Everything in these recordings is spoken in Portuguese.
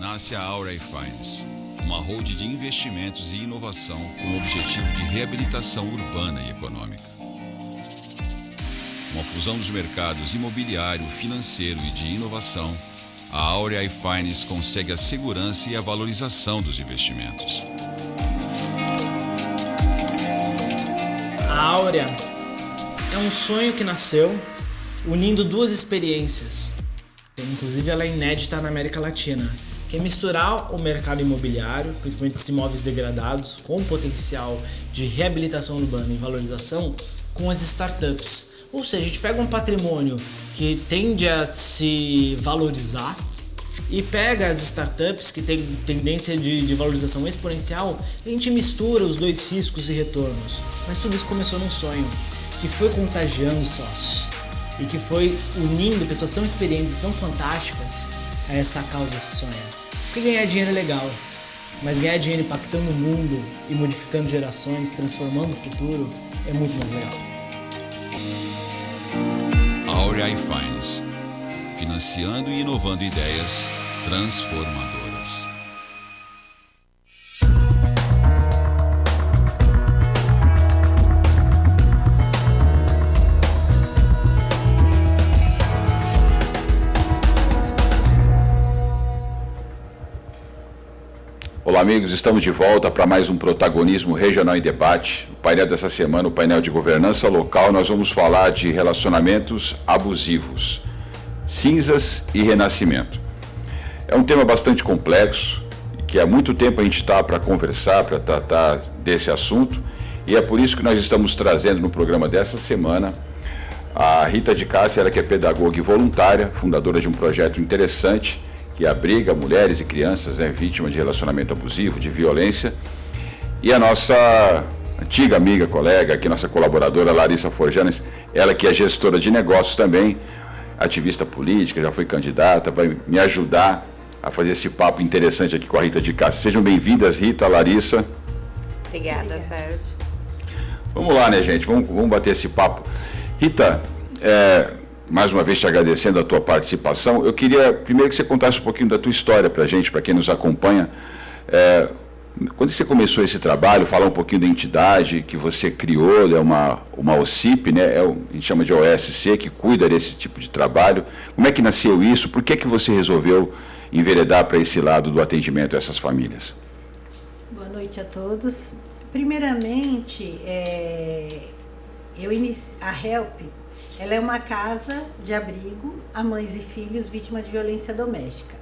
nasce a Áurea Finance, uma holding de investimentos e inovação com o objetivo de reabilitação urbana e econômica. Uma fusão dos mercados imobiliário, financeiro e de inovação, a Áurea Finance consegue a segurança e a valorização dos investimentos. A Áurea é um sonho que nasceu unindo duas experiências, inclusive ela é inédita na América Latina, que é misturar o mercado imobiliário, principalmente esses imóveis degradados, com o potencial de reabilitação urbana e valorização, com as startups. Ou seja, a gente pega um patrimônio que tende a se valorizar e pega as startups que têm tendência de valorização exponencial e a gente mistura os dois riscos e retornos. Mas tudo isso começou num sonho que foi contagiando sócios e que foi unindo pessoas tão experientes e tão fantásticas a essa causa, esse sonho. Porque ganhar dinheiro é legal, mas ganhar dinheiro impactando o mundo e modificando gerações, transformando o futuro, é muito mais legal. Áurea Finance, financiando e inovando ideias transformadoras. Olá amigos, estamos de volta para mais um Protagonismo Regional em Debate. O painel dessa semana, o painel de governança local, nós vamos falar de relacionamentos abusivos, cinzas e renascimento. É um tema bastante complexo, que há muito tempo a gente está para conversar, para tratar desse assunto, e é por isso que nós estamos trazendo no programa dessa semana a Rita de Cássia, ela que é pedagoga e voluntária, fundadora de um projeto interessante, que abriga mulheres e crianças vítimas de relacionamento abusivo, de violência, e a nossa antiga amiga, colega, aqui nossa colaboradora Larissa Forjanes, ela que é gestora de negócios também, ativista política, já foi candidata, vai me ajudar a fazer esse papo interessante aqui com a Rita de Cássia. Sejam bem-vindas, Rita, Larissa. Obrigada, Sérgio. Vamos lá, né, gente? Vamos bater esse papo. Rita, mais uma vez te agradecendo a tua participação, eu queria primeiro que você contasse um pouquinho da tua história para a gente, para quem nos acompanha. Quando você começou esse trabalho, falar um pouquinho da entidade que você criou, é uma OCIP, né? A gente chama de OSC, que cuida desse tipo de trabalho. Como é que nasceu isso? Por que você resolveu enveredar para esse lado do atendimento a essas famílias? Boa noite a todos. Primeiramente, a HELP, ela é uma casa de abrigo a mães e filhos vítimas de violência doméstica.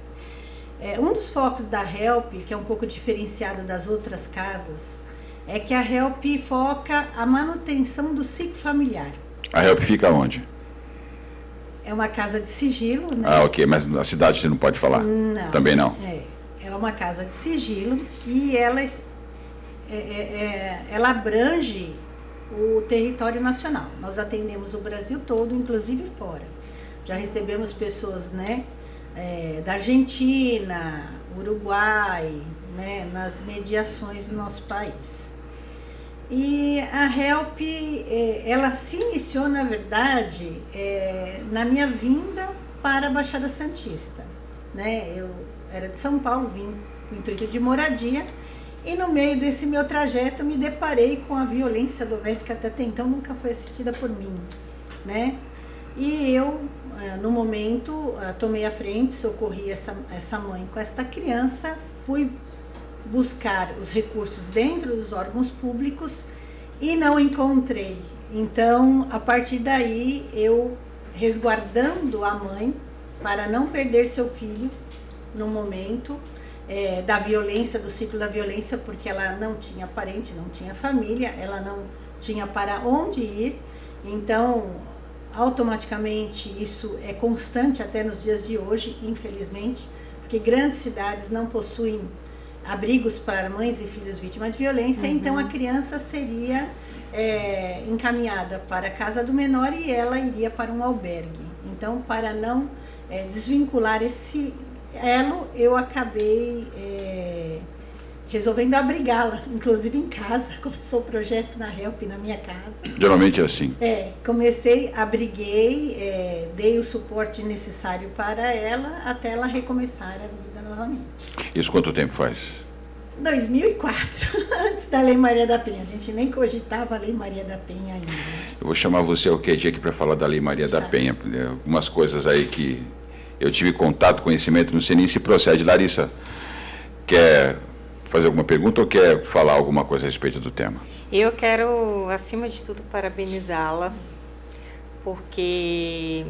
Um dos focos da HELP, que é um pouco diferenciado das outras casas, é que a HELP foca a manutenção do ciclo familiar. A HELP fica onde? É uma casa de sigilo, né? Ah, ok, mas na cidade você não pode falar? Não. Também não? Ela é uma casa de sigilo e ela abrange o território nacional. Nós atendemos o Brasil todo, inclusive fora. Já recebemos pessoas, né, da Argentina, Uruguai, né, nas mediações do nosso país. E a HELP, ela se iniciou, na verdade, na minha vinda para a Baixada Santista. Né? Eu era de São Paulo, vim com o intuito de moradia, e no meio desse meu trajeto me deparei com a violência doméstica, até então nunca foi assistida por mim, né? E eu, no momento, tomei a frente, socorri essa mãe com esta criança, fui buscar os recursos dentro dos órgãos públicos e não encontrei. Então, a partir daí, eu resguardando a mãe para não perder seu filho no momento da violência, do ciclo da violência, porque ela não tinha parente, não tinha família, ela não tinha para onde ir. Então, automaticamente, isso é constante até nos dias de hoje, infelizmente, porque grandes cidades não possuem abrigos para mães e filhos vítimas de violência, então a criança seria encaminhada para a casa do menor e ela iria para um albergue. Então, para não desvincular esse elo, eu acabei resolvendo abrigá-la, inclusive em casa. Começou o projeto na HELP na minha casa. Geralmente é assim. Comecei, abriguei, dei o suporte necessário para ela até ela recomeçar a vida novamente. Isso quanto tempo faz? 2004, antes da Lei Maria da Penha. A gente nem cogitava a Lei Maria da Penha ainda. Eu vou chamar você qualquer dia aqui para falar da Lei Maria da Penha. Algumas coisas aí que eu tive contato, conhecimento, não sei nem se procede. Larissa, quer fazer alguma pergunta ou quer falar alguma coisa a respeito do tema? Eu quero, acima de tudo, parabenizá-la, porque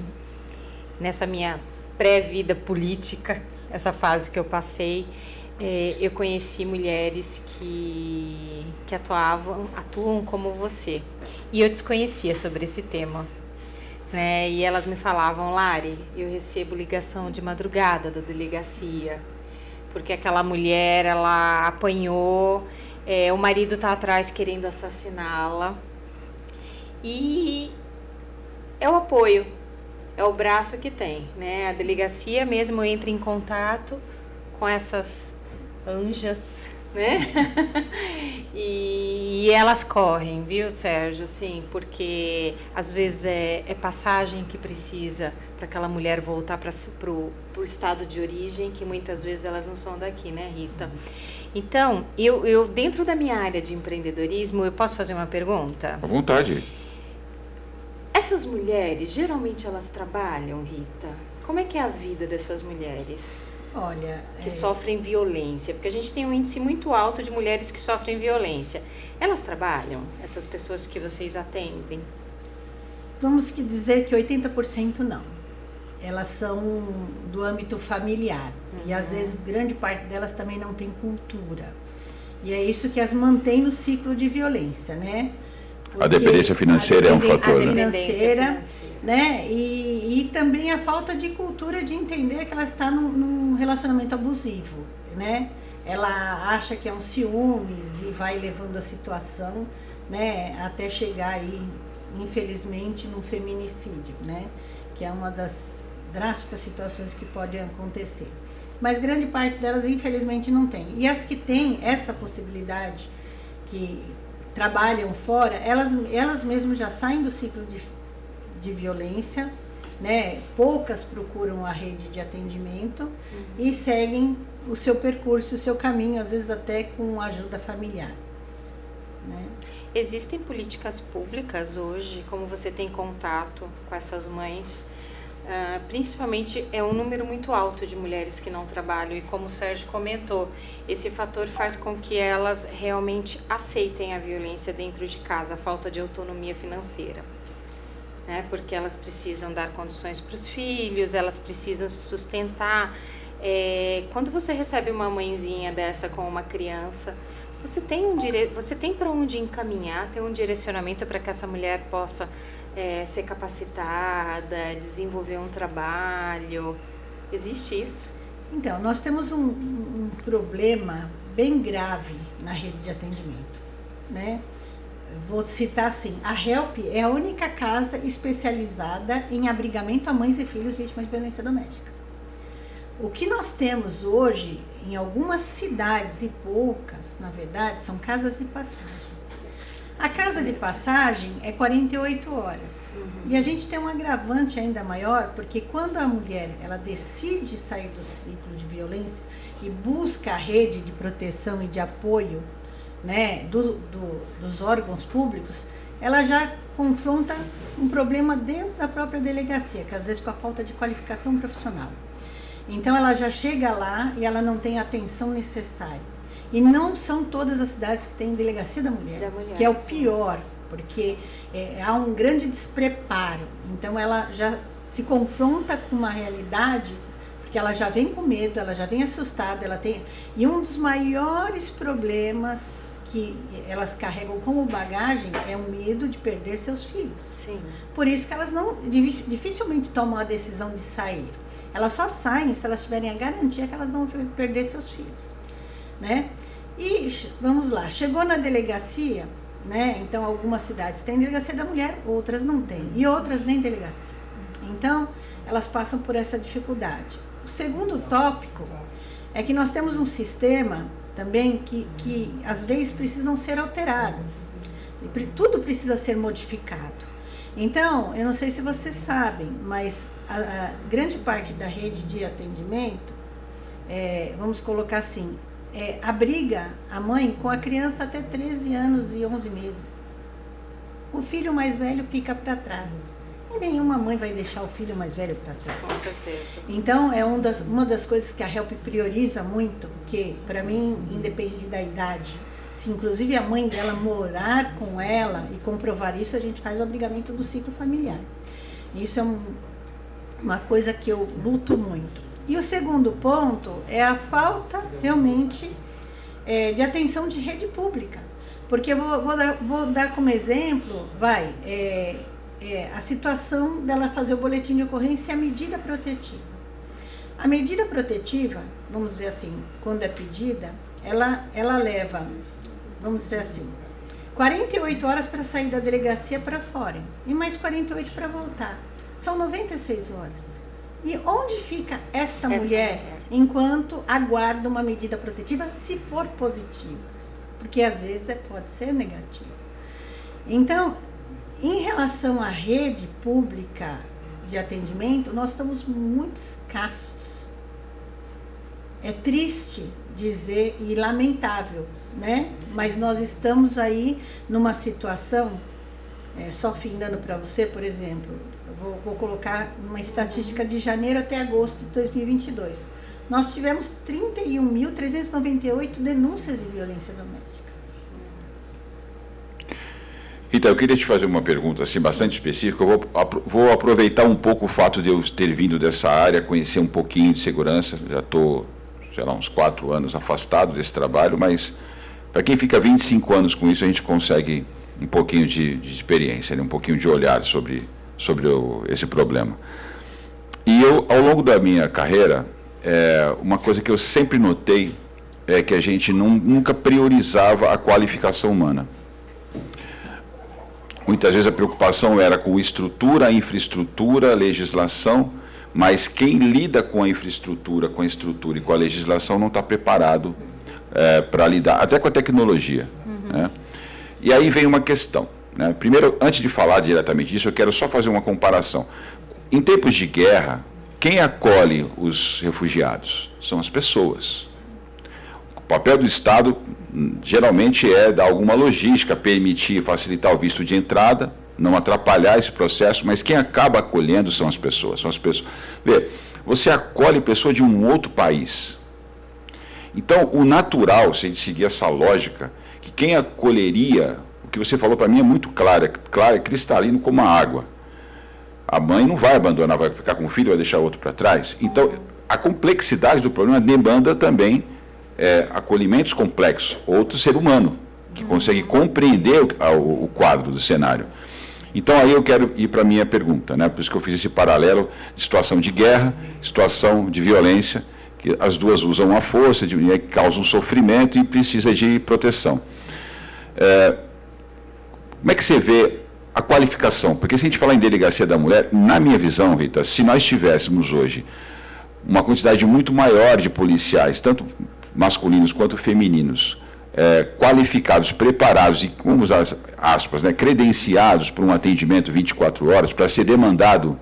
nessa minha pré-vida política, essa fase que eu passei, eu conheci mulheres que atuam como você. E eu desconhecia sobre esse tema. Né? E elas me falavam, Lari, eu recebo ligação de madrugada da delegacia, porque aquela mulher, ela apanhou, o marido está atrás querendo assassiná-la. E é o apoio, é o braço que tem, né? A delegacia mesmo entra em contato com essas anjas, né? e elas correm, viu, Sérgio? Assim, porque às vezes é passagem que precisa para aquela mulher voltar para o estado de origem, que muitas vezes elas não são daqui, né, Rita? Então, eu dentro da minha área de empreendedorismo, eu posso fazer uma pergunta? À vontade. Essas mulheres, geralmente elas trabalham, Rita? Como é que é a vida dessas mulheres? Olha, que sofrem violência, porque a gente tem um índice muito alto de mulheres que sofrem violência. Elas trabalham? Essas pessoas que vocês atendem? Vamos dizer que 80% não. Elas são do âmbito familiar. E às vezes grande parte delas também não tem cultura. E é isso que as mantém no ciclo de violência, né? Porque a dependência financeira é um fator, né? Financeira, né? E também a falta de cultura de entender que ela está num relacionamento abusivo, né? Ela acha que é um ciúmes e vai levando a situação, né? Até chegar aí, infelizmente, num feminicídio, né? Que é uma das drásticas situações que podem acontecer. Mas grande parte delas, infelizmente, não tem. E as que têm essa possibilidade, que trabalham fora, elas mesmas já saem do ciclo de violência, né? Poucas procuram a rede de atendimento e seguem o seu percurso, o seu caminho, às vezes até com ajuda familiar, né? Existem políticas públicas hoje, como você tem contato com essas mães, principalmente é um número muito alto de mulheres que não trabalham e como o Sérgio comentou, esse fator faz com que elas realmente aceitem a violência dentro de casa, a falta de autonomia financeira, né? Porque elas precisam dar condições para os filhos, elas precisam se sustentar. Quando você recebe uma mãezinha dessa com uma criança, você tem para onde encaminhar, tem um direcionamento para que essa mulher possa ser capacitada, desenvolver um trabalho. Existe isso? Então, nós temos um problema bem grave na rede de atendimento, né? Vou citar assim, a HELP é a única casa especializada em abrigamento a mães e filhos vítimas de violência doméstica. O que nós temos hoje, em algumas cidades e poucas, na verdade, são casas de passagem. A casa de passagem é 48 horas. E a gente tem um agravante ainda maior, porque quando a mulher ela decide sair do ciclo de violência e busca a rede de proteção e de apoio, né, dos órgãos públicos, ela já confronta um problema dentro da própria delegacia, que às vezes com a falta de qualificação profissional. Então ela já chega lá e ela não tem a atenção necessária. E não são todas as cidades que têm delegacia da mulher, que é o pior, porque há um grande despreparo. Então ela já se confronta com uma realidade, porque ela já vem com medo, ela já vem assustada, e um dos maiores problemas que elas carregam como bagagem é o medo de perder seus filhos. Sim. Por isso que elas dificilmente tomam a decisão de sair. Elas só saem se elas tiverem a garantia que elas não vão perder seus filhos, né? E vamos lá, chegou na delegacia, né? Então algumas cidades têm delegacia da mulher, outras não têm, e outras nem delegacia. Então elas passam por essa dificuldade. O segundo tópico é que nós temos um sistema também que as leis precisam ser alteradas. Tudo precisa ser modificado. Então, eu não sei se vocês sabem, mas a grande parte da rede de atendimento, vamos colocar assim, abriga a mãe com a criança até 13 anos e 11 meses. O filho mais velho fica para trás. E nenhuma mãe vai deixar o filho mais velho para trás. Com certeza. Então, é uma das coisas que a HELP prioriza muito, que, para mim, independe da idade, se inclusive a mãe dela morar com ela e comprovar isso, a gente faz o abrigamento do ciclo familiar. Isso é uma coisa que eu luto muito. E o segundo ponto é a falta, realmente, de atenção de rede pública. Porque eu vou dar como exemplo, a situação dela fazer o boletim de ocorrência e a medida protetiva. A medida protetiva, vamos dizer assim, quando é pedida, ela leva, vamos dizer assim, 48 horas para sair da delegacia para fora e mais 48 para voltar. São 96 horas. E onde fica esta mulher enquanto aguarda uma medida protetiva, se for positiva? Porque às vezes pode ser negativa. Então, em relação à rede pública de atendimento, nós estamos muito escassos. É triste dizer e lamentável, né? Sim. Mas nós estamos aí numa situação, só findando para você, por exemplo, eu vou colocar uma estatística de janeiro até agosto de 2022. Nós tivemos 31.398 denúncias de violência doméstica. Rita, eu queria te fazer uma pergunta assim, bastante específica. Eu vou aproveitar um pouco o fato de eu ter vindo dessa área, conhecer um pouquinho de segurança. Já estou, sei lá, uns 4 anos afastado desse trabalho, mas para quem fica 25 anos com isso, a gente consegue um pouquinho de experiência, né? Um pouquinho de olhar sobre esse problema. E eu, ao longo da minha carreira, uma coisa que eu sempre notei é que a gente nunca priorizava a qualificação humana. Muitas vezes a preocupação era com estrutura, infraestrutura, legislação, mas quem lida com a infraestrutura, com a estrutura e com a legislação não está preparado para lidar, até com a tecnologia. Né? E aí vem uma questão. Né? Primeiro, antes de falar diretamente disso, eu quero só fazer uma comparação. Em tempos de guerra, quem acolhe os refugiados? São as pessoas. O papel do Estado geralmente é dar alguma logística, permitir, facilitar o visto de entrada, não atrapalhar esse processo, mas quem acaba acolhendo são as pessoas. Vê, você acolhe pessoa de um outro país. Então, o natural, se a gente seguir essa lógica, que quem acolheria, o que você falou para mim é muito claro, é cristalino como a água. A mãe não vai abandonar, vai ficar com o filho, vai deixar o outro para trás. Então, a complexidade do problema demanda também acolhimentos complexos, outro ser humano, que consegue compreender o quadro do cenário. Então, aí eu quero ir para a minha pergunta, né? Por isso que eu fiz esse paralelo de situação de guerra, situação de violência, que as duas usam a força, causam sofrimento e precisa de proteção. Como é que você vê a qualificação? Porque se a gente falar em delegacia da mulher, na minha visão, Rita, se nós tivéssemos hoje uma quantidade muito maior de policiais, tanto masculinos quanto femininos, qualificados, preparados e, como usar aspas, né, credenciados para um atendimento 24 horas, para ser demandado,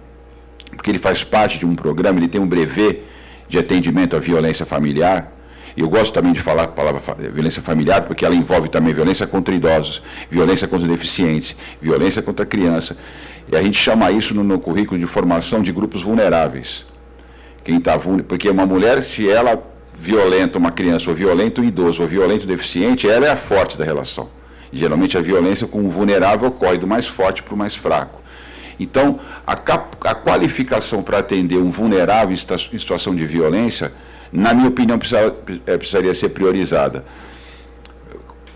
porque ele faz parte de um programa, ele tem um brevet de atendimento à violência familiar. E eu gosto também de falar a palavra violência familiar, porque ela envolve também violência contra idosos, violência contra deficientes, violência contra criança. E a gente chama isso no currículo de formação de grupos vulneráveis. Porque uma mulher, se ela violenta uma criança, ou violenta um idoso, ou violenta um deficiente, ela é a forte da relação. E, geralmente a violência com o vulnerável ocorre do mais forte para o mais fraco. Então, a qualificação para atender um vulnerável em situação de violência, na minha opinião, precisaria ser priorizada.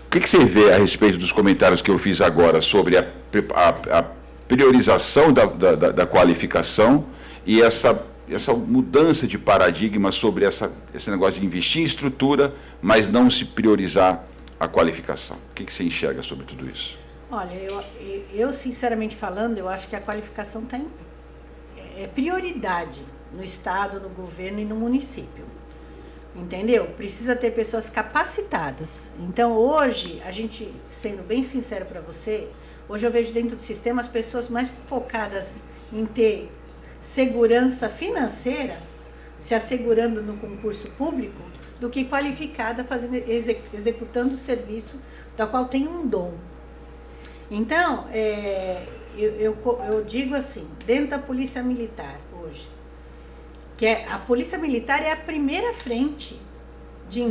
O que você vê a respeito dos comentários que eu fiz agora sobre a priorização da qualificação e essa mudança de paradigma sobre esse negócio de investir em estrutura, mas não se priorizar a qualificação? O que você enxerga sobre tudo isso? Olha, eu sinceramente falando, eu acho que a qualificação é prioridade no Estado, no governo e no município. Entendeu? Precisa ter pessoas capacitadas. Então, hoje, a gente, sendo bem sincero para você, hoje eu vejo dentro do sistema as pessoas mais focadas em ter segurança financeira, se assegurando no concurso público, do que qualificada fazendo, executando o serviço da qual tem um dom. Então, eu digo assim, dentro da Polícia Militar hoje, que a Polícia Militar é a primeira frente de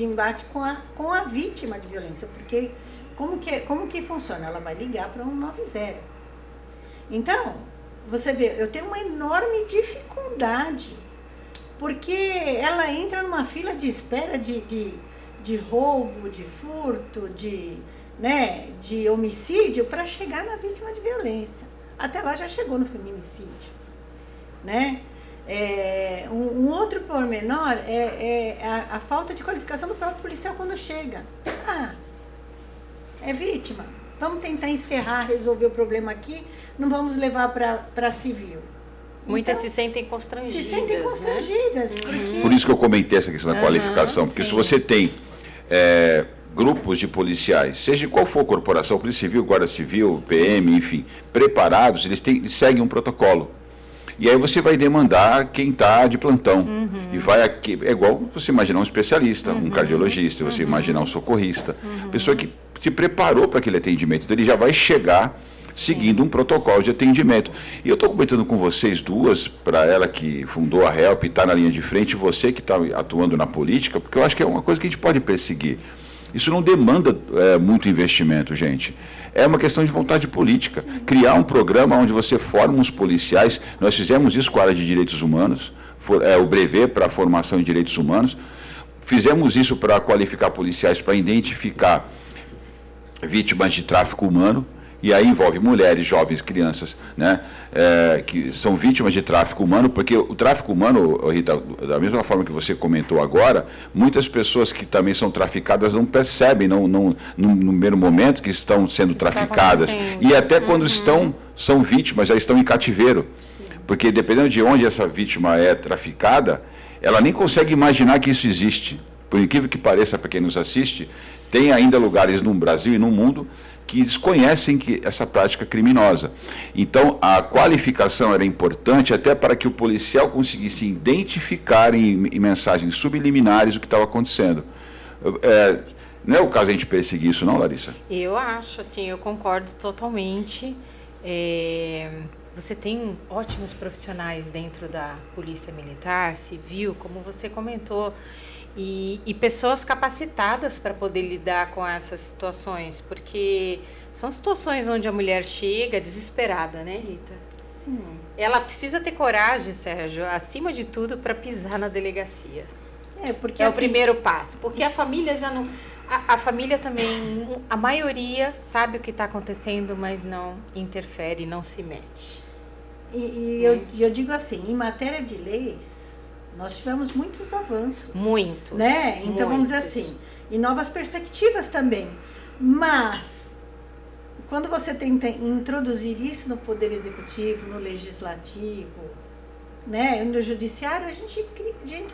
embate com a vítima de violência, porque como que funciona? Ela vai ligar para 190. Então, você vê, eu tenho uma enorme dificuldade, porque ela entra numa fila de espera de roubo, de furto, de homicídio para chegar na vítima de violência. Até lá já chegou no feminicídio, né? Um outro pormenor é a falta de qualificação do próprio policial quando chega. É vítima. Vamos tentar encerrar, resolver o problema aqui, não vamos levar para civil. Muitas Então, se sentem constrangidas. Se sentem constrangidas. Né? Porque... Por isso que eu comentei essa questão da qualificação, porque sim. se você tem grupos de policiais, seja de qual for a corporação, Polícia Civil, Guarda Civil, PM, enfim, preparados, eles seguem um protocolo. E aí você vai demandar quem está de plantão. E vai aqui, é igual você imaginar um especialista, um cardiologista, você imaginar um socorrista, pessoa que se preparou para aquele atendimento. Então ele já vai chegar seguindo um protocolo de atendimento. E eu estou comentando com vocês duas, para ela que fundou a HELP e está na linha de frente, e você que está atuando na política, porque eu acho que é uma coisa que a gente pode perseguir. Isso não demanda muito investimento, gente. É uma questão de vontade política. Sim. Criar um programa onde você forma os policiais. Nós fizemos isso com a área de direitos humanos, o brevet para a formação em direitos humanos. Fizemos isso para qualificar policiais, para identificar vítimas de tráfico humano. E aí envolve mulheres, jovens, crianças, né, que são vítimas de tráfico humano, porque o tráfico humano, Rita, da mesma forma que você comentou agora, muitas pessoas que também são traficadas não percebem no primeiro momento que estão sendo traficadas. E até quando são vítimas, já estão em cativeiro. Sim. Porque dependendo de onde essa vítima é traficada, ela nem consegue imaginar que isso existe. Por incrível que pareça, para quem nos assiste, tem ainda lugares no Brasil e no mundo que desconhecem essa prática criminosa. Então, a qualificação era importante até para que o policial conseguisse identificar em mensagens subliminares o que estava acontecendo. Não é o caso a gente perseguir isso, não, Larissa? Eu acho, assim, eu concordo totalmente. Você tem ótimos profissionais dentro da Polícia Militar, Civil, como você comentou, e pessoas capacitadas para poder lidar com essas situações, porque são situações onde a mulher chega desesperada, né, Rita? Sim. Ela precisa ter coragem, Sérgio, acima de tudo, para pisar na delegacia. Porque é o primeiro passo, porque a família já não... A família também, a maioria sabe o que está acontecendo, mas não interfere, não se mete. Eu digo assim, em matéria de leis, nós tivemos muitos avanços. Muitos. Né? Então, vamos dizer assim, e novas perspectivas também. Mas, quando você tenta introduzir isso no Poder Executivo, no Legislativo, né, no Judiciário, a gente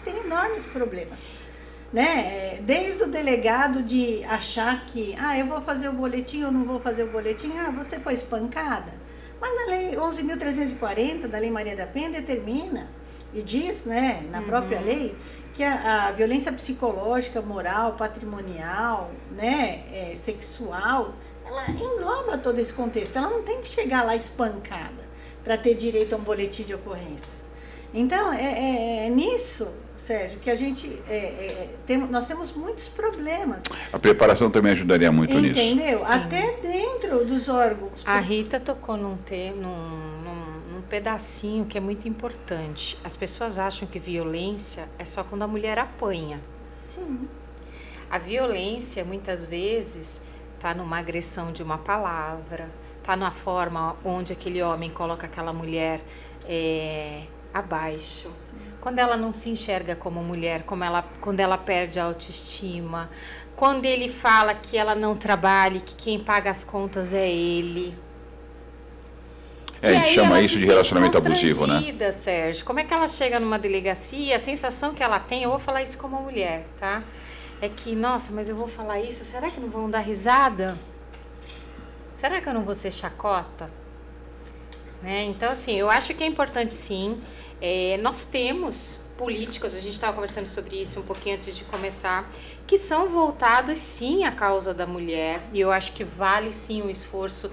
tem enormes problemas. Né? Desde o delegado de achar que, eu vou fazer o boletim ou não vou fazer o boletim, você foi espancada. Mas na Lei 11.340, da Lei Maria da Penha, determina e diz, né, na própria lei, que a violência psicológica, moral, patrimonial, né, sexual, ela engloba todo esse contexto. Ela não tem que chegar lá espancada para ter direito a um boletim de ocorrência. Então, é nisso, Sérgio, que a gente nós temos muitos problemas. A preparação também ajudaria muito nisso. Entendeu? Sim. Até dentro dos órgãos. A Rita tocou num pedacinho que é muito importante. As pessoas acham que violência é só quando a mulher apanha. Sim. A violência, muitas vezes, está numa agressão de uma palavra, está na forma onde aquele homem coloca aquela mulher abaixo. Sim. Quando ela não se enxerga como mulher, quando ela perde a autoestima, quando ele fala que ela não trabalha, que quem paga as contas é ele. A gente chama isso de relacionamento abusivo, né? Sérgio, como é que ela chega numa delegacia, a sensação que ela tem, eu vou falar isso como mulher, tá? É que, nossa, mas eu vou falar isso, será que não vão dar risada? Será que eu não vou ser chacota? Né? Então, assim, eu acho que é importante sim. Nós temos políticos, a gente estava conversando sobre isso um pouquinho antes de começar, que são voltados sim à causa da mulher, e eu acho que vale sim um esforço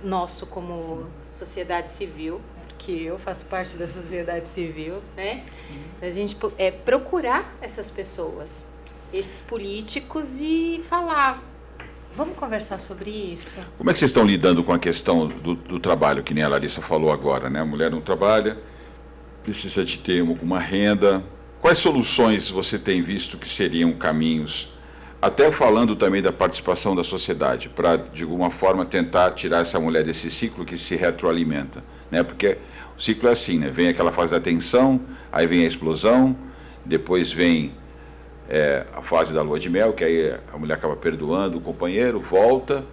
nosso como sociedade civil, porque eu faço parte da sociedade civil, né? Sim. A gente procurar essas pessoas, esses políticos e falar, vamos conversar sobre isso. Como é que vocês estão lidando com a questão do trabalho, que nem a Larissa falou agora, né? A mulher não trabalha, precisa de ter alguma renda. Quais soluções você tem visto que seriam caminhos, até falando também da participação da sociedade, para, de alguma forma, tentar tirar essa mulher desse ciclo que se retroalimenta, né? Porque o ciclo é assim, né? Vem aquela fase da tensão, aí vem a explosão, depois vem a fase da lua de mel, que aí a mulher acaba perdoando o companheiro, volta,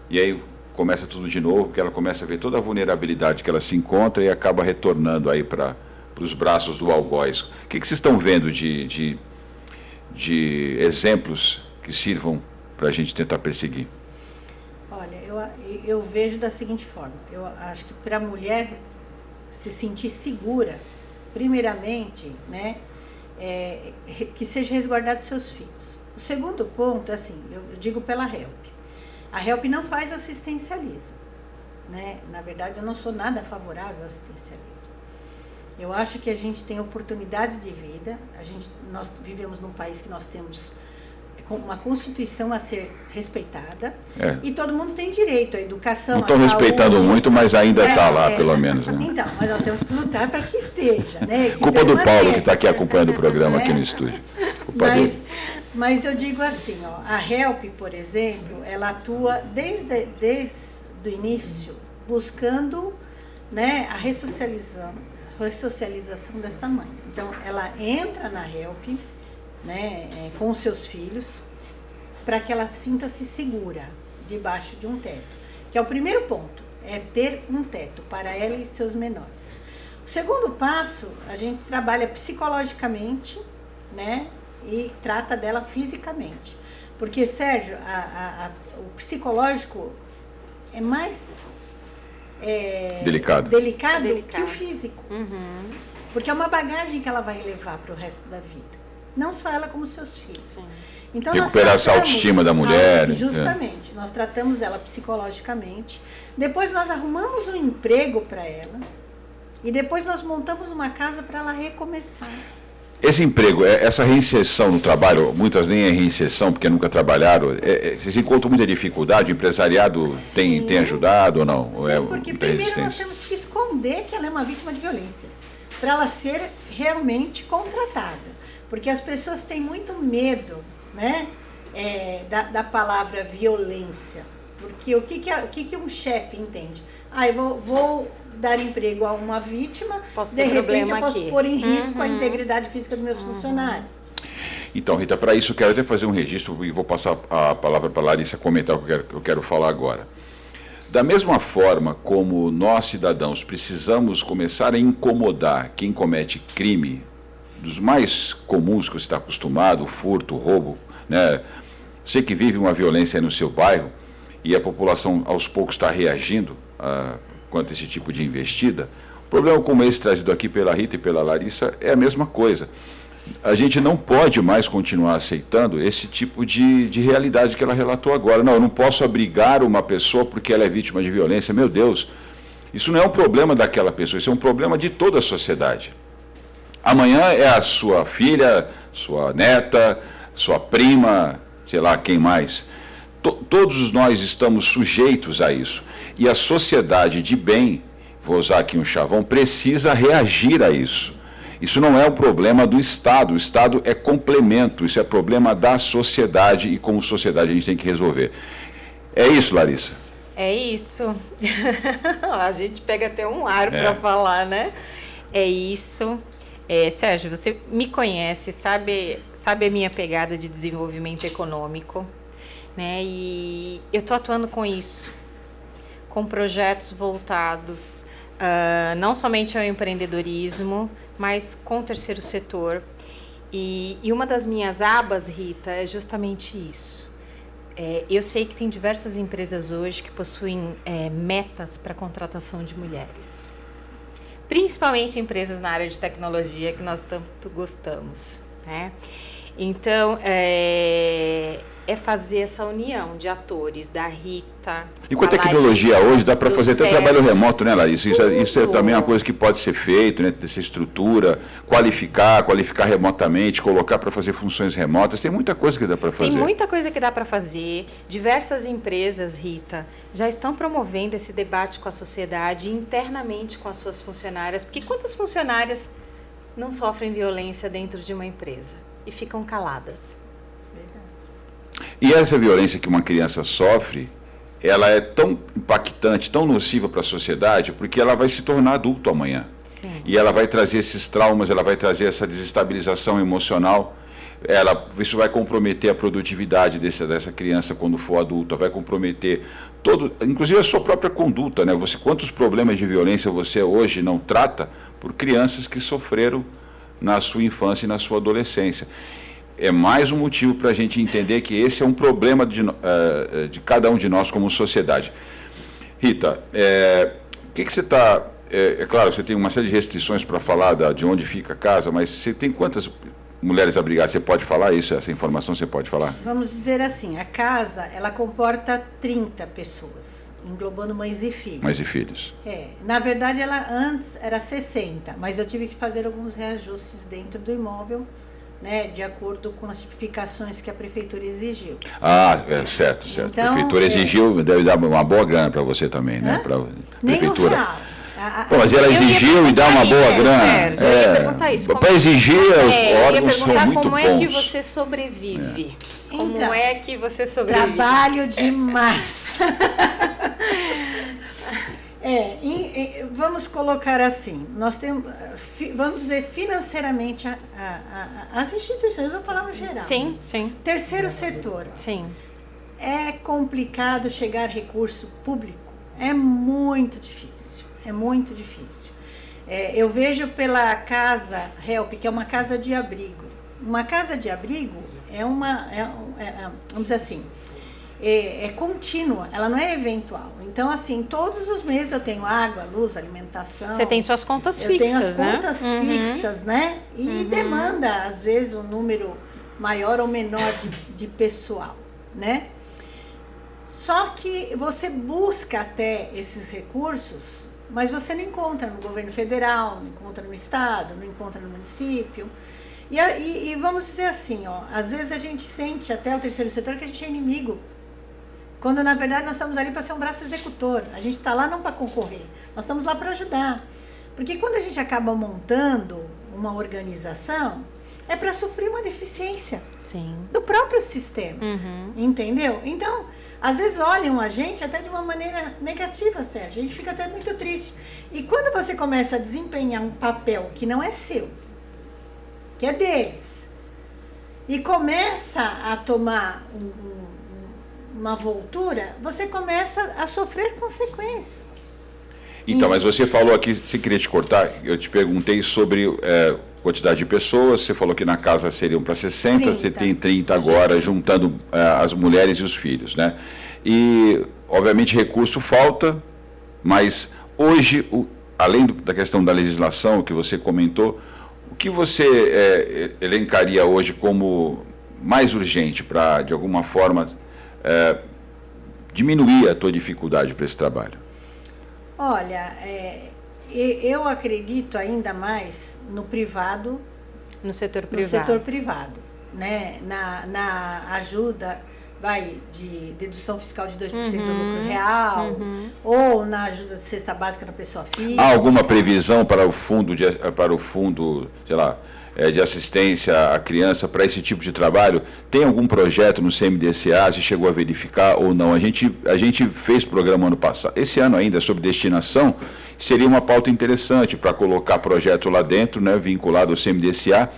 e aí começa tudo de novo, porque ela começa a ver toda a vulnerabilidade que ela se encontra e acaba retornando aí para os braços do algoz. O que vocês estão vendo de exemplos que sirvam para a gente tentar perseguir? Olha, eu vejo da seguinte forma, eu acho que para a mulher se sentir segura, primeiramente, né, que seja resguardado dos seus filhos. O segundo ponto, assim, eu digo pela HELP. A HELP não faz assistencialismo, né? Na verdade, eu não sou nada favorável ao assistencialismo. Eu acho que a gente tem oportunidades de vida, nós vivemos num país que nós temos uma Constituição a ser respeitada, e todo mundo tem direito à educação, não estão respeitando muito, mas ainda está lá, pelo menos. Né? Então, mas nós temos que lutar para que esteja. Né? Que culpa do Paulo, que está aqui acompanhando o programa aqui no estúdio. Mas eu digo assim, ó, a HELP, por exemplo, ela atua desde o início, buscando, né, a ressocialização dessa mãe. Então, ela entra na HELP, né, com os seus filhos, para que ela sinta-se segura debaixo de um teto, que é o primeiro ponto, é ter um teto para ela e seus menores. O segundo passo, a gente trabalha psicologicamente, né, e trata dela fisicamente, porque, Sérgio, o psicológico é mais delicado que o físico, porque é uma bagagem que ela vai levar para o resto da vida. Não só ela, como seus filhos. Sim. Então, recuperar essa autoestima da mulher. Justamente. Nós tratamos ela psicologicamente. Depois nós arrumamos um emprego para ela. E depois nós montamos uma casa para ela recomeçar. Esse emprego, essa reinserção no trabalho, muitas nem é reinserção porque nunca trabalharam. Vocês encontram muita dificuldade? O empresariado tem ajudado ou não? Sim, porque primeiro nós temos que esconder que ela é uma vítima de violência, para ela ser realmente contratada. Porque as pessoas têm muito medo, né, da palavra violência. Porque o que um chefe entende? Eu vou dar emprego a uma vítima, de repente eu posso pôr em risco a integridade física dos meus funcionários. Então, Rita, para isso eu quero até fazer um registro e vou passar a palavra para a Larissa comentar o que eu quero falar agora. Da mesma forma como nós, cidadãos, precisamos começar a incomodar quem comete crime, dos mais comuns que você está acostumado, furto, roubo, né? Você que vive uma violência aí no seu bairro e a população aos poucos está reagindo quanto a esse tipo de investida, o problema como esse trazido aqui pela Rita e pela Larissa é a mesma coisa. A gente não pode mais continuar aceitando esse tipo de realidade que ela relatou agora. Não, eu não posso abrigar uma pessoa porque ela é vítima de violência. Meu Deus, isso não é um problema daquela pessoa, isso é um problema de toda a sociedade. Amanhã é a sua filha, sua neta, sua prima, sei lá, quem mais. Todos nós estamos sujeitos a isso. E a sociedade de bem, vou usar aqui um chavão, precisa reagir a isso. Isso não é um problema do Estado. O Estado é complemento, isso é problema da sociedade e como sociedade a gente tem que resolver. É isso, Larissa? É isso. A gente pega até um ar para falar, né? É isso. Sérgio, você me conhece, sabe a minha pegada de desenvolvimento econômico, né? E eu estou atuando com isso. com projetos voltados não somente ao empreendedorismo, mas com o terceiro setor. E uma das minhas abas, Rita, é justamente isso. Eu sei que tem diversas empresas hoje que possuem metas para a contratação de mulheres. Principalmente empresas na área de tecnologia, que nós tanto gostamos, né? Então, é fazer essa união de atores, da Rita. E com a tecnologia hoje dá para fazer até trabalho remoto, né, Larissa? Isso é também uma coisa que pode ser feito, né? Dessa estrutura, qualificar remotamente, colocar para fazer funções remotas. Tem muita coisa que dá para fazer. Tem muita coisa que dá para fazer. Diversas empresas, Rita, já estão promovendo esse debate com a sociedade internamente com as suas funcionárias. Porque quantas funcionárias não sofrem violência dentro de uma empresa e ficam caladas? E essa violência que uma criança sofre, ela é tão impactante, tão nociva para a sociedade, porque ela vai se tornar adulto amanhã. Sim. E ela vai trazer esses traumas, ela vai trazer essa desestabilização emocional. Isso vai comprometer a produtividade dessa criança quando for adulta, vai comprometer inclusive a sua própria conduta, né? Quantos problemas de violência você hoje não trata por crianças que sofreram na sua infância e na sua adolescência? É mais um motivo para a gente entender que esse é um problema de cada um de nós como sociedade. Rita, o que você está... É claro, você tem uma série de restrições para falar de onde fica a casa, mas você tem quantas mulheres abrigadas? Você pode falar isso? Essa informação você pode falar? Vamos dizer assim, a casa, ela comporta 30 pessoas, englobando mães e filhos. Mães e filhos. Na verdade, ela antes era 60, mas eu tive que fazer alguns reajustes dentro do imóvel, né, de acordo com as tipificações que a prefeitura exigiu. Certo. Então, a prefeitura exigiu, deve dar uma boa grana para você também, né? Pra prefeitura. Bom, mas ela exigiu e dá uma boa grana. Sérgio, eu ia perguntar isso. Para exigir, os órgãos são muito bons. Como é que você sobrevive? Como então, é que você sobrevive? Trabalho demais. Vamos colocar assim, nós temos, vamos dizer, financeiramente, as instituições, eu vou falar no geral. Sim, sim. Terceiro setor. Sim. É complicado chegar recurso público, é muito difícil, eu vejo pela Casa Help, que é uma casa de abrigo. Uma casa de abrigo vamos dizer assim, é contínua, ela não é eventual. Então, assim, todos os meses eu tenho água, luz, alimentação. Você tem suas contas fixas, né? Eu tenho as contas né? fixas, né? E demanda, às vezes, um número maior ou menor de pessoal, né? Só que você busca até esses recursos, mas você não encontra no governo federal, não encontra no estado, não encontra no município. E vamos dizer assim, às vezes a gente sente até o terceiro setor que a gente é inimigo. Quando, na verdade, nós estamos ali para ser um braço executor. A gente está lá não para concorrer, nós estamos lá para ajudar. Porque quando a gente acaba montando uma organização, é para suprir uma deficiência do próprio sistema. Entendeu? Então, às vezes olham a gente até de uma maneira negativa, Sérgio. A gente fica até muito triste. E quando você começa a desempenhar um papel que não é seu, que é deles, e começa a tomar uma voltura, você começa a sofrer consequências. Então, mas você falou aqui, se queria te cortar, eu te perguntei sobre quantidade de pessoas, você falou que na casa seriam para 60, 30. Você tem 30 agora, juntando as mulheres e os filhos, né? E, obviamente, recurso falta, mas hoje, além da questão da legislação que você comentou, o que você elencaria hoje como mais urgente para, de alguma forma, diminuir a tua dificuldade para esse trabalho? Olha, eu acredito ainda mais no privado. No setor privado. No setor privado, né? Na ajuda de dedução fiscal de 2% do lucro real, ou na ajuda de cesta básica na pessoa física. Há alguma previsão para o fundo, sei lá, de assistência à criança para esse tipo de trabalho? Tem algum projeto no CMDCA, se chegou a verificar ou não? A gente fez programa ano passado, esse ano ainda, sobre destinação, seria uma pauta interessante para colocar projeto lá dentro, né, vinculado ao CMDCA,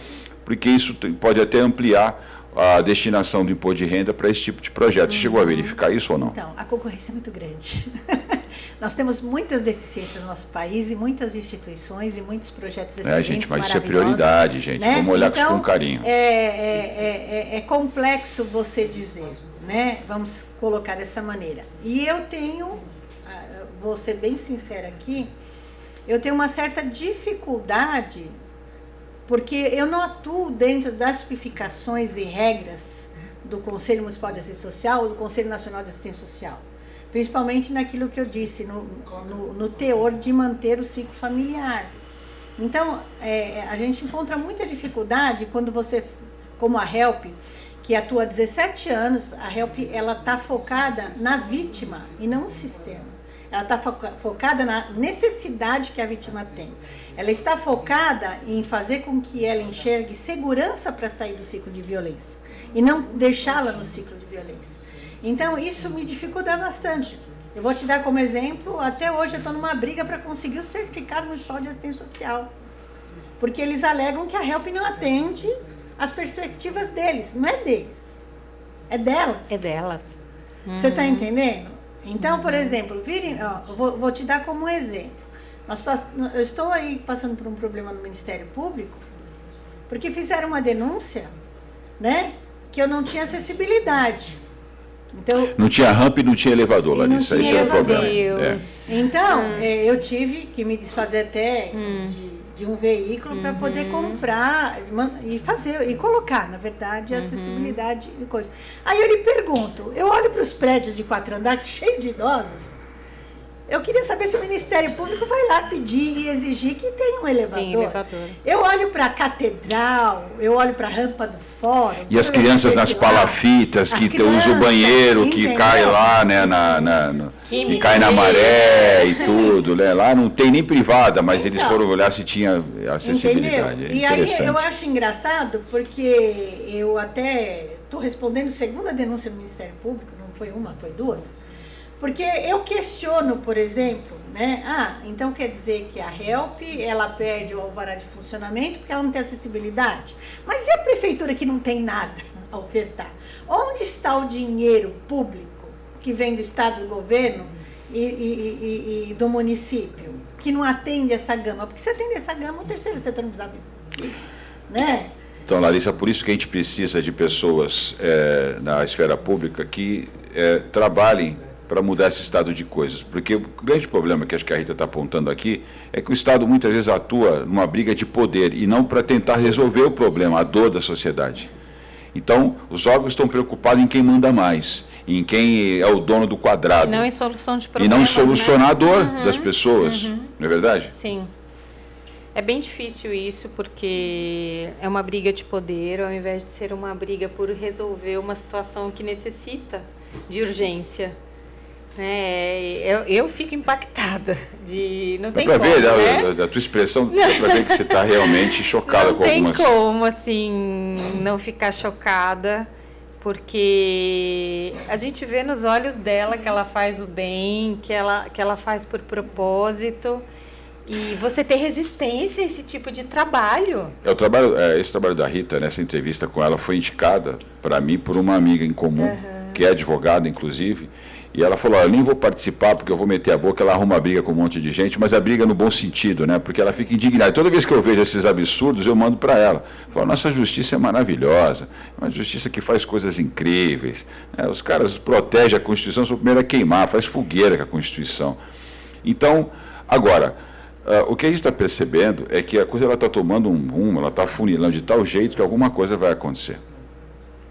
porque isso pode até ampliar a destinação do imposto de renda para esse tipo de projeto. Você chegou a verificar isso ou não? Então, a concorrência é muito grande. Nós temos muitas deficiências no nosso país e muitas instituições e muitos projetos excelentes, gente, mas isso é maravilhosos, prioridade, gente. né? Vamos olhar então, com carinho. É complexo você dizer, né? Vamos colocar dessa maneira. E eu tenho, vou ser bem sincera aqui, eu tenho uma certa dificuldade, porque eu não atuo dentro das tipificações e regras do Conselho Municipal de Assistência Social ou do Conselho Nacional de Assistência Social. Principalmente naquilo que eu disse, no teor de manter o ciclo familiar. Então, a gente encontra muita dificuldade quando você, como a HELP, que atua há 17 anos, a HELP está focada na vítima e não no sistema. Ela está focada na necessidade que a vítima tem. Ela está focada em fazer com que ela enxergue segurança para sair do ciclo de violência e não deixá-la no ciclo de violência. Então, isso me dificulta bastante. Eu vou te dar como exemplo, até hoje eu estou numa briga para conseguir o certificado municipal de assistência social. Porque eles alegam que a HELP não atende as perspectivas deles. Não é deles, é delas. É delas. Você está entendendo? Então, por exemplo, vou te dar como um exemplo. Eu estou aí passando por um problema no Ministério Público, porque fizeram uma denúncia, né, que eu não tinha acessibilidade. Então, não tinha rampa e não tinha elevador, Larissa. Esse era o problema. Então, eu tive que me desfazer até de um veículo para poder comprar e fazer, e colocar, na verdade, a acessibilidade e coisa. Aí eu lhe pergunto, eu olho para os prédios de 4 andares cheios de idosos, eu queria saber se o Ministério Público vai lá pedir e exigir que tenha um elevador. Tem elevador. Eu olho para a catedral, eu olho para a rampa do fórum. E as crianças nas palafitas, que usam o banheiro, que cai lá, né, que cai na maré e tudo, né? Lá não tem nem privada, mas então, eles foram olhar se tinha acessibilidade. E aí eu acho engraçado, porque eu até estou respondendo segunda denúncia do Ministério Público, não foi uma, foi 2. Porque eu questiono, por exemplo, né? Então quer dizer que a HELP, ela perde o alvará de funcionamento porque ela não tem acessibilidade? Mas e a prefeitura que não tem nada a ofertar? Onde está o dinheiro público que vem do Estado, do governo e do município, que não atende essa gama? Porque se atende essa gama, o terceiro setor não precisava existir, né? Então, Larissa, por isso que a gente precisa de pessoas na esfera pública que trabalhem para mudar esse estado de coisas. Porque o grande problema que acho que a Rita está apontando aqui é que o Estado muitas vezes atua numa briga de poder e não para tentar resolver o problema, a dor da sociedade. Então, os órgãos estão preocupados em quem manda mais, em quem é o dono do quadrado. E não em solução de problemas. E não em solucionar a dor das pessoas, não é verdade? Sim. É bem difícil isso, porque é uma briga de poder, ao invés de ser uma briga por resolver uma situação que necessita de urgência. Eu fico impactada não tem como, ver, né? Da tua expressão, dá para ver que você está realmente chocada com algumas... Não tem como, assim, não ficar chocada, porque a gente vê nos olhos dela que ela faz o bem, que ela faz por propósito, e você ter resistência a esse tipo de trabalho. Esse trabalho da Rita, nessa entrevista com ela, foi indicada para mim por uma amiga em comum, que é advogada, inclusive. E ela falou, eu nem vou participar porque eu vou meter a boca, ela arruma briga com um monte de gente, mas a briga no bom sentido, né? Porque ela fica indignada. Toda vez que eu vejo esses absurdos, eu mando para ela. Eu falo, nossa justiça é maravilhosa, é uma justiça que faz coisas incríveis. Os caras protegem a Constituição, são o primeiro a queimar, faz fogueira com a Constituição. Então, agora, o que a gente está percebendo é que a coisa está tomando um rumo, ela está funilando de tal jeito que alguma coisa vai acontecer.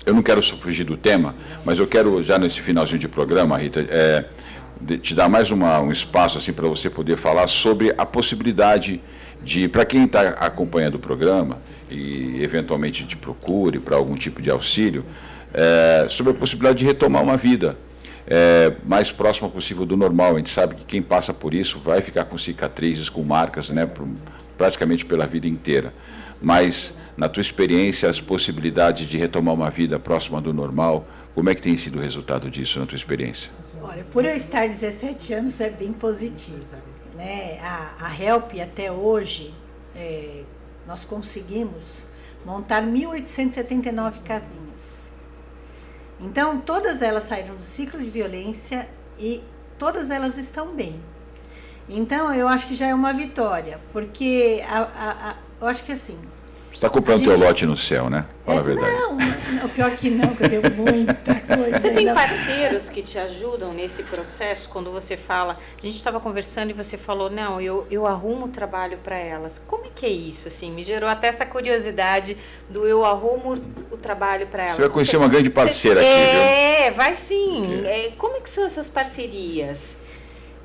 Eu não quero fugir do tema, mas eu quero, já nesse finalzinho de programa, Rita, te dar mais um espaço assim, para você poder falar sobre a possibilidade de, para quem está acompanhando o programa e eventualmente te procure para algum tipo de auxílio, sobre a possibilidade de retomar uma vida mais próxima possível do normal. A gente sabe que quem passa por isso vai ficar com cicatrizes, com marcas, né, praticamente pela vida inteira. Mas, na tua experiência, as possibilidades de retomar uma vida próxima do normal, como é que tem sido o resultado disso na tua experiência? Olha, por eu estar 17 anos, é bem positiva, né? A HELP, até hoje, nós conseguimos montar 1.879 casinhas. Então, todas elas saíram do ciclo de violência e todas elas estão bem. Então, eu acho que já é uma vitória, porque eu acho que assim... Você está comprando teu lote no céu, né? Fala a verdade. Não, pior que não, que eu tenho muita coisa. Você tem ainda. parceiros que te ajudam nesse processo? Quando você fala, a gente estava conversando e você falou, não, eu arrumo trabalho para elas. Como é que é isso? Assim, me gerou até essa curiosidade do eu arrumo o trabalho para elas. Você vai conhecer uma grande parceira aqui, viu? Vai sim. Como é que são essas parcerias?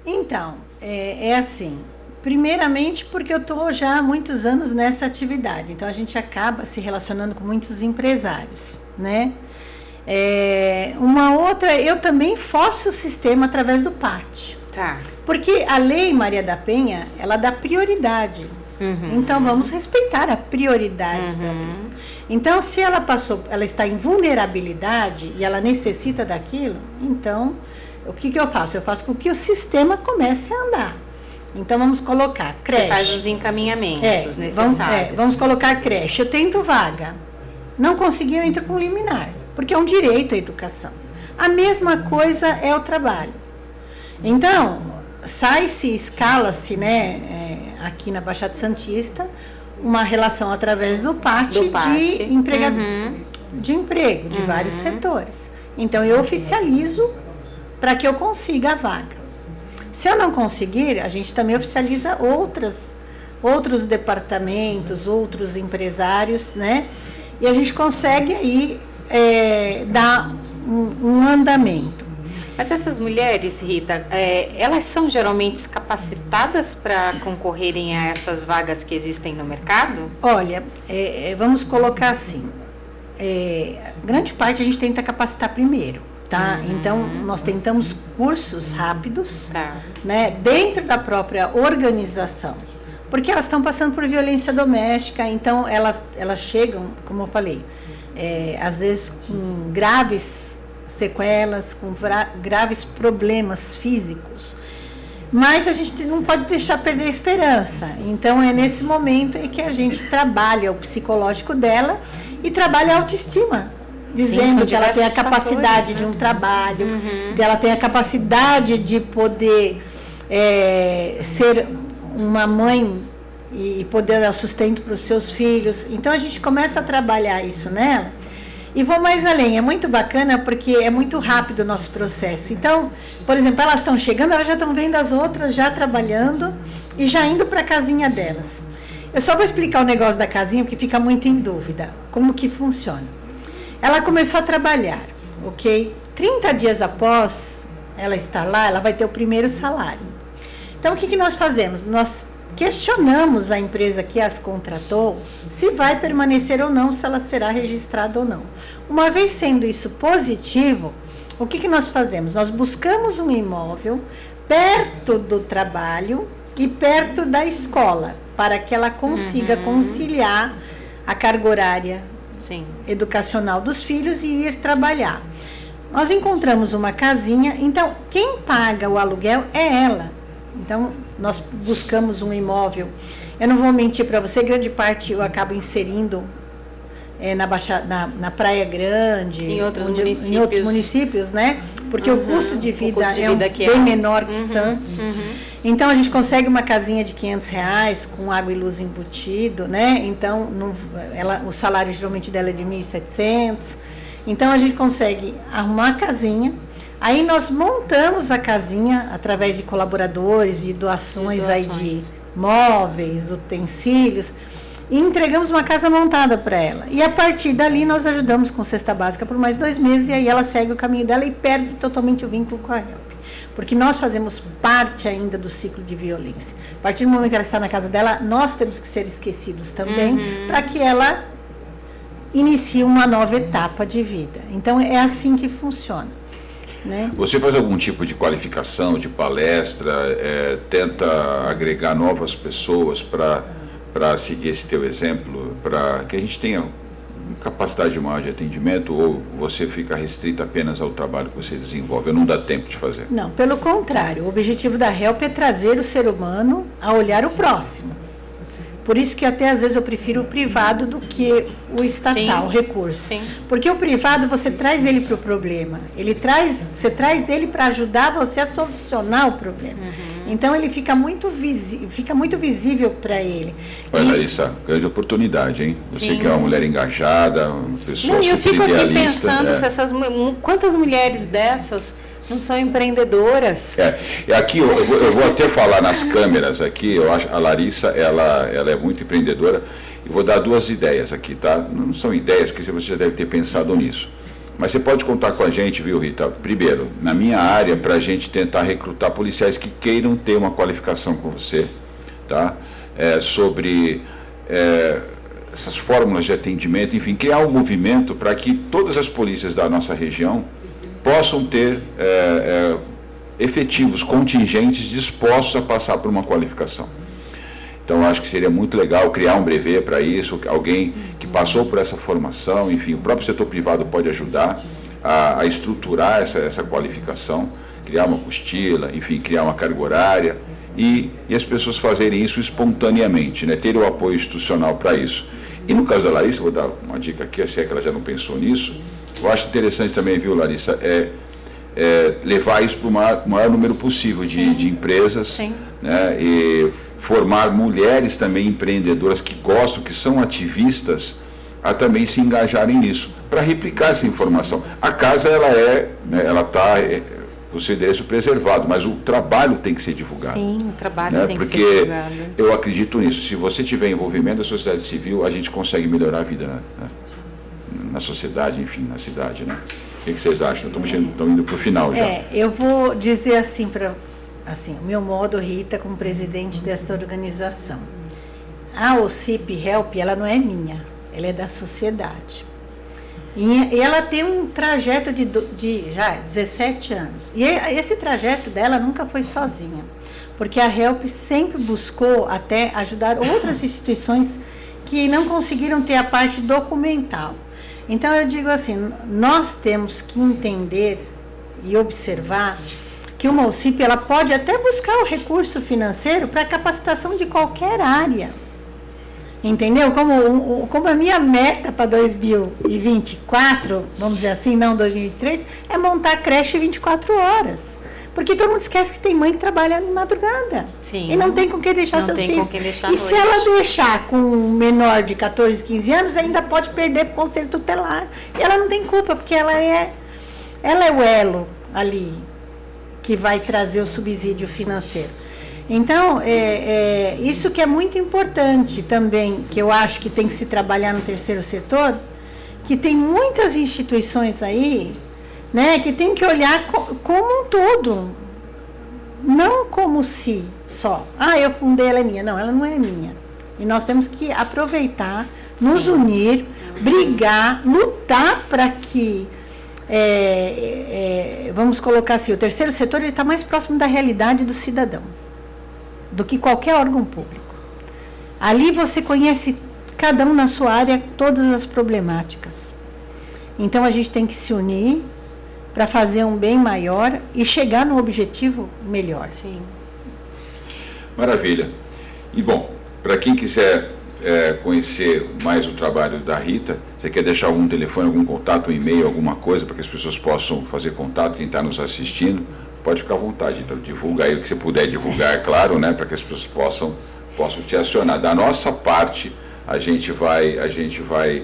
Então, é assim... Primeiramente porque eu estou já há muitos anos nessa atividade, então a gente acaba se relacionando com muitos empresários, né? Uma outra, eu também forço o sistema através do PAT. Tá. Porque a Lei Maria da Penha, ela dá prioridade. Então vamos respeitar a prioridade da lei. Então, se ela está em vulnerabilidade e ela necessita daquilo, então o que eu faço? Eu faço com que o sistema comece a andar. Então, vamos colocar creche. Você faz os encaminhamentos necessários. Vamos colocar creche. Eu tento vaga. Não consegui, eu entro com liminar. Porque é um direito à educação. A mesma coisa é o trabalho. Então, escala-se, né, aqui na Baixada Santista, uma relação através do PAT, de emprego, de vários setores. Então, eu oficializo para que eu consiga a vaga. Se eu não conseguir, a gente também oficializa outros departamentos, outros empresários, né? E a gente consegue aí dar um andamento. Mas essas mulheres, Rita, elas são geralmente capacitadas para concorrerem a essas vagas que existem no mercado? Olha, vamos colocar assim, grande parte a gente tenta capacitar primeiro. Tá? Então, nós tentamos cursos rápidos, né, dentro da própria organização, porque elas estão passando por violência doméstica, então elas chegam, como eu falei, às vezes com graves sequelas, com graves problemas físicos, mas a gente não pode deixar perder a esperança. Então, é nesse momento em que a gente trabalha o psicológico dela e trabalha a autoestima, dizendo que ela tem a capacidade de um trabalho, que ela tem a capacidade de poder ser uma mãe e poder dar sustento para os seus filhos. Então a gente começa a trabalhar isso nela e vou mais além. É muito bacana porque é muito rápido o nosso processo. Então, por exemplo, elas estão chegando, elas já estão vendo as outras já trabalhando e já indo para a casinha delas. Eu só vou explicar o negócio da casinha porque fica muito em dúvida. Como que funciona? Ela começou a trabalhar, ok? 30 dias após ela estar lá, ela vai ter o primeiro salário. Então, o que nós fazemos? Nós questionamos a empresa que as contratou se vai permanecer ou não, se ela será registrada ou não. Uma vez sendo isso positivo, o que nós fazemos? Nós buscamos um imóvel perto do trabalho e perto da escola, para que ela consiga conciliar a carga horária educacional dos filhos e ir trabalhar. Nós encontramos uma casinha, então quem paga o aluguel é ela. Então nós buscamos um imóvel. Eu não vou mentir para você, grande parte eu acabo inserindo na Praia Grande, em outros municípios, né? Porque o custo de vida bem menor que Santos. Então a gente consegue uma casinha de R$500 com água e luz embutido, né? Então o salário geralmente dela é de 1.700. Então a gente consegue arrumar a casinha. Aí nós montamos a casinha através de colaboradores e doações aí de móveis, utensílios, e entregamos uma casa montada para ela. E a partir dali nós ajudamos com cesta básica por mais 2 meses, e aí ela segue o caminho dela e perde totalmente o vínculo com a HELP. Porque nós fazemos parte ainda do ciclo de violência. A partir do momento que ela está na casa dela, nós temos que ser esquecidos também, para que ela inicie uma nova etapa de vida. Então é assim que funciona. Né? Você faz algum tipo de qualificação, de palestra, tenta agregar novas pessoas para seguir esse teu exemplo, para que a gente tenha capacidade maior de atendimento, ou você fica restrita apenas ao trabalho que você desenvolve, ou não dá tempo de fazer? Não, pelo contrário, o objetivo da HELP é trazer o ser humano a olhar o próximo. Por isso que até às vezes eu prefiro o privado do que o estatal, o recurso. Sim. Porque o privado você traz ele para o problema. Você traz ele para ajudar você a solucionar o problema. Então ele fica muito visível para ele. Olha, Larissa, grande oportunidade, hein? Você que é uma mulher engajada, uma pessoa eu super fico aqui idealista. pensando se quantas mulheres dessas não são empreendedoras. Aqui eu vou até falar nas câmeras aqui, eu acho a Larissa, ela é muito empreendedora, e vou dar 2 ideias aqui, tá? Não são ideias, porque você já deve ter pensado nisso. Mas você pode contar com a gente, viu, Rita? Primeiro, na minha área, para a gente tentar recrutar policiais que queiram ter uma qualificação com você, tá? Sobre essas fórmulas de atendimento, enfim, criar um movimento para que todas as polícias da nossa região possam ter efetivos, contingentes dispostos a passar por uma qualificação. Então, acho que seria muito legal criar um brevet para isso, alguém que passou por essa formação, enfim, o próprio setor privado pode ajudar a estruturar essa qualificação, criar uma apostila, enfim, criar uma carga horária e as pessoas fazerem isso espontaneamente, né, ter o apoio institucional para isso. E no caso da Larissa, vou dar uma dica aqui, se é que ela já não pensou nisso, eu acho interessante também, viu, Larissa, levar isso para o maior número possível de empresas, né, e formar mulheres também empreendedoras que gostam, que são ativistas, a também se engajarem nisso, para replicar essa informação. A casa, ela está o seu endereço preservado, mas o trabalho tem que ser divulgado. Sim, o trabalho né, tem que ser divulgado. Porque eu acredito nisso, se você tiver envolvimento da sociedade civil, a gente consegue melhorar a vida na sociedade, enfim, na cidade, né? O que vocês acham? Estamos indo para o final já. Eu vou dizer assim, o meu modo, Rita, como presidente desta organização. A OCIP Help, ela não é minha, ela é da sociedade. E ela tem um trajeto de já 17 anos. E esse trajeto dela nunca foi sozinha, porque a Help sempre buscou até ajudar outras instituições que não conseguiram ter a parte documental. Então eu digo assim, nós temos que entender e observar que uma OCIP ela pode até buscar o recurso financeiro para a capacitação de qualquer área. Entendeu? Como a minha meta para 2024, vamos dizer assim, não 2023, é montar a creche 24 horas. Porque todo mundo esquece que tem mãe que trabalha de madrugada. Sim. E não tem com quem deixar seus filhos. E se ela deixar com um menor de 14, 15 anos, ainda pode perder para o conselho tutelar. E ela não tem culpa, porque ela é o elo ali que vai trazer o subsídio financeiro. Então, isso que é muito importante também, que eu acho que tem que se trabalhar no terceiro setor, que tem muitas instituições aí, né, que tem que olhar como um todo, não como se só, eu fundei, ela é minha. Não, ela não é minha. E nós temos que aproveitar, nos unir, brigar, lutar para que, vamos colocar assim, o terceiro setor está mais próximo da realidade do cidadão do que qualquer órgão público. Ali você conhece, cada um na sua área, todas as problemáticas. Então a gente tem que se unir para fazer um bem maior e chegar no objetivo melhor. Sim. Maravilha. E bom, para quem quiser conhecer mais o trabalho da Rita, você quer deixar algum telefone, algum contato, um e-mail, alguma coisa para que as pessoas possam fazer contato, quem está nos assistindo? Pode ficar à vontade, então divulga aí o que você puder divulgar, é claro, né, para que as pessoas possam te acionar. Da nossa parte, a gente vai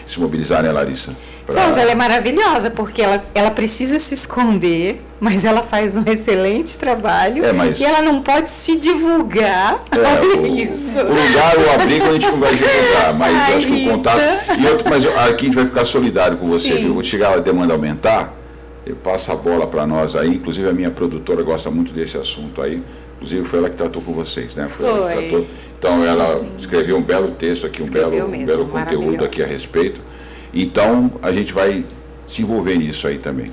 se mobilizar, né, Larissa? Sérgio, ela é maravilhosa, porque ela precisa se esconder, mas ela faz um excelente trabalho e ela não pode se divulgar. Olha isso. O lugar, o abrigo, a gente não vai divulgar, mas acho que o contato... Mas aqui a gente vai ficar solidário com você, viu? Quando chegar a demanda aumentar, passa a bola para nós aí, inclusive a minha produtora gosta muito desse assunto aí, inclusive foi ela que tratou com vocês, né? Foi ela que tratou. Então ela escreveu um belo texto aqui, um belo conteúdo aqui a respeito. Então a gente vai se envolver nisso aí também.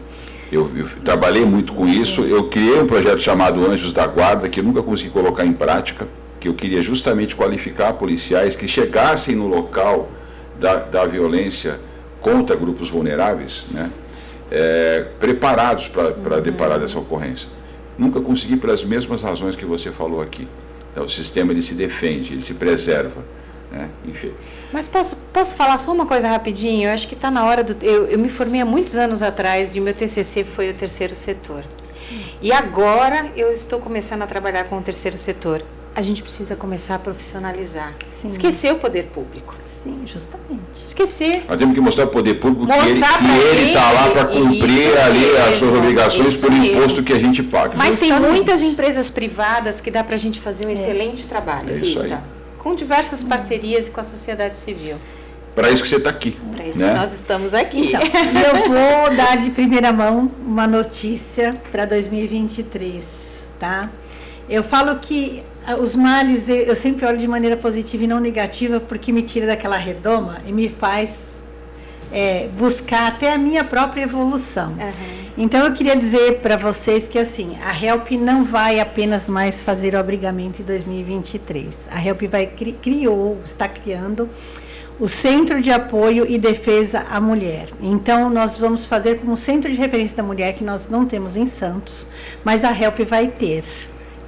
Eu trabalhei muito com isso, eu criei um projeto chamado Anjos da Guarda, que eu nunca consegui colocar em prática, que eu queria justamente qualificar policiais que chegassem no local da violência contra grupos vulneráveis, né? Preparados para deparar dessa ocorrência. Nunca consegui pelas mesmas razões que você falou aqui. O sistema ele se defende, ele se preserva, né? Enfim. Mas posso falar só uma coisa rapidinho? Eu acho que está na hora do... Eu me formei há muitos anos atrás e o meu TCC foi o terceiro setor. E agora eu estou começando a trabalhar com o terceiro setor. A gente precisa começar a profissionalizar. Sim. Esquecer o poder público. Sim, justamente. Esquecer. Nós temos que mostrar ao poder público Mostrar que ele está lá para cumprir isso ali as suas mesmo, obrigações isso por mesmo. imposto que a gente paga. Mas tem Justamente. muitas empresas privadas que dá para a gente fazer um excelente trabalho, É isso Rita. aí. Com diversas parcerias e com a sociedade civil. Para isso que você está aqui. Para isso né? que nós estamos aqui. Então, eu vou dar de primeira mão uma notícia para 2023, tá? Eu falo que os males, eu sempre olho de maneira positiva e não negativa, porque me tira daquela redoma e me faz buscar até a minha própria evolução. Uhum. Então, eu queria dizer para vocês que, assim, a HELP não vai apenas mais fazer o abrigamento em 2023. A HELP está criando o Centro de Apoio e Defesa à Mulher. Então, nós vamos fazer como centro de referência da mulher, que nós não temos em Santos, mas a HELP vai ter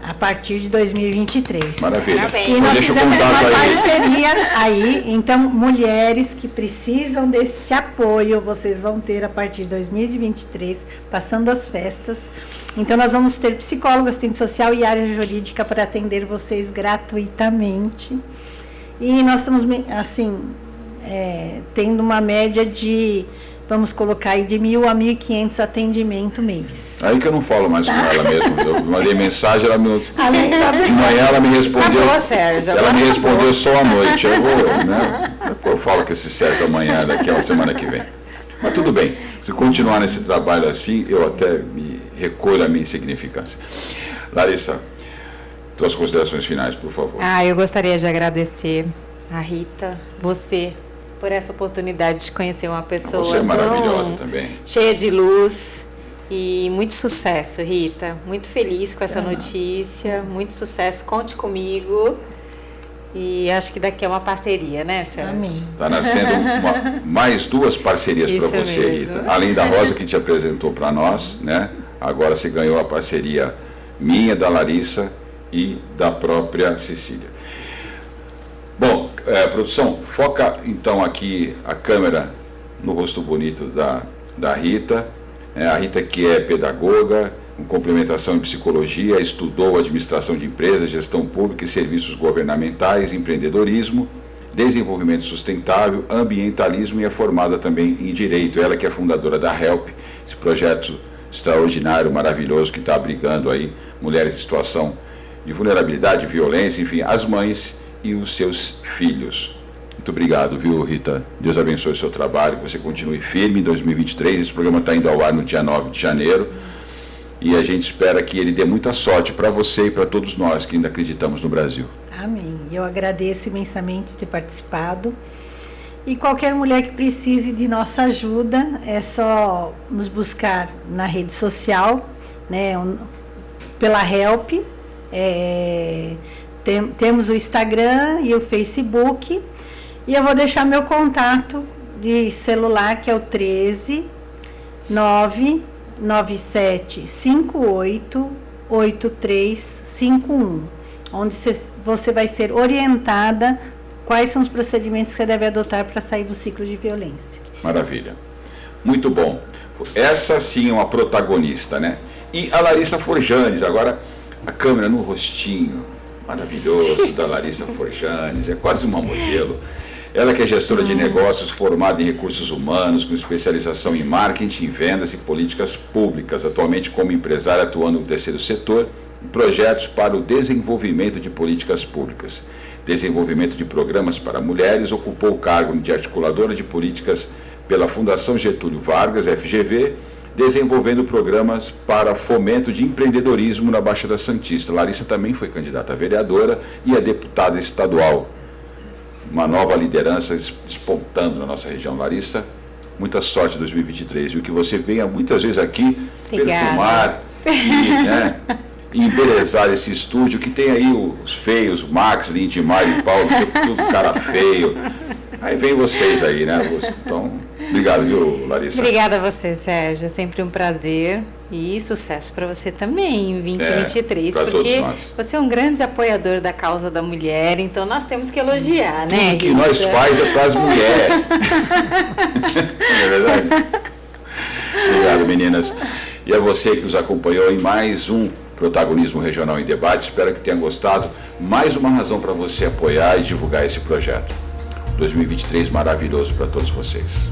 a partir de 2023. Maravilha. Parabéns. E nós Deixa o fizemos uma contato aí. parceria aí, então mulheres que precisam desse apoio, vocês vão ter a partir de 2023, passando as festas. Então nós vamos ter psicóloga, assistente social e área jurídica para atender vocês gratuitamente. E nós estamos, assim, tendo uma média de, vamos colocar aí, de 1.000 a 1.500 atendimento mês. Aí que eu não falo mais com ela mesmo. Eu mandei mensagem, ela me... Além da De manhã ela me respondeu. Acabou, Sérgio. Ela Agora me acabou. respondeu só à noite. Eu vou, né? Depois eu falo com esse Sérgio amanhã, daqui a semana que vem. Mas tudo bem. Se continuar nesse trabalho assim, eu até me recolho a minha insignificância. Larissa, tuas considerações finais, por favor. Eu gostaria de agradecer a Rita, você, por essa oportunidade de conhecer uma pessoa Você é maravilhosa tão também. cheia de luz. E muito sucesso, Rita. Muito feliz com essa notícia. Muito sucesso. Conte comigo. E acho que daqui é uma parceria, né, Sérgio? Amém. Está nascendo mais duas parcerias para Isso você, mesmo. Rita. Além da Rosa que te apresentou para nós, né? Agora você ganhou a parceria minha, da Larissa e da própria Cecília. Bom, produção, foca então aqui a câmera no rosto bonito da Rita. A Rita, que é pedagoga, com complementação em psicologia, estudou administração de empresas, gestão pública e serviços governamentais, empreendedorismo, desenvolvimento sustentável, ambientalismo e é formada também em direito. Ela que é fundadora da HELP, esse projeto extraordinário, maravilhoso, que está abrigando aí mulheres em situação de vulnerabilidade, violência, enfim, as mães e os seus filhos. Muito obrigado, viu, Rita? Deus abençoe o seu trabalho, que você continue firme em 2023. Esse programa está indo ao ar no dia 9 de janeiro e a gente espera que ele dê muita sorte para você e para todos nós que ainda acreditamos no Brasil. Amém. Eu agradeço imensamente ter participado. E qualquer mulher que precise de nossa ajuda, é só nos buscar na rede social, né, pela HELP. Temos o Instagram e o Facebook. E eu vou deixar meu contato de celular, que é o 13 997 58 8351, onde você vai ser orientada quais são os procedimentos que você deve adotar para sair do ciclo de violência. Maravilha. Muito bom. Essa sim é uma protagonista, né? E a Larissa Forjanes, agora a câmera no rostinho maravilhoso da Larissa Forjanes, é quase uma modelo. Ela que é gestora de negócios, formada em recursos humanos, com especialização em marketing, vendas e políticas públicas, atualmente como empresária atuando no terceiro setor, em projetos para o desenvolvimento de políticas públicas. Desenvolvimento de programas para mulheres, ocupou o cargo de articuladora de políticas pela Fundação Getúlio Vargas, FGV, desenvolvendo programas para fomento de empreendedorismo na Baixada Santista. Larissa também foi candidata a vereadora e é deputada estadual. Uma nova liderança despontando na nossa região. Larissa, muita sorte em 2023, viu? Que você venha muitas vezes aqui perfumar e embelezar esse estúdio, que tem aí os feios, Max, Lindmar e Paulo, tudo cara feio. Aí vem vocês aí, né? Então, obrigado, viu, Larissa? Obrigada a você, Sérgio. É sempre um prazer. E sucesso para você também em 2023, porque você é um grande apoiador da causa da mulher, então nós temos que elogiar, né? Tudo que nós faz é para as mulheres. Não é verdade? Obrigado, meninas. E a você que nos acompanhou em mais um Protagonismo Regional em Debate. Espero que tenha gostado. Mais uma razão para você apoiar e divulgar esse projeto. 2023 maravilhoso para todos vocês.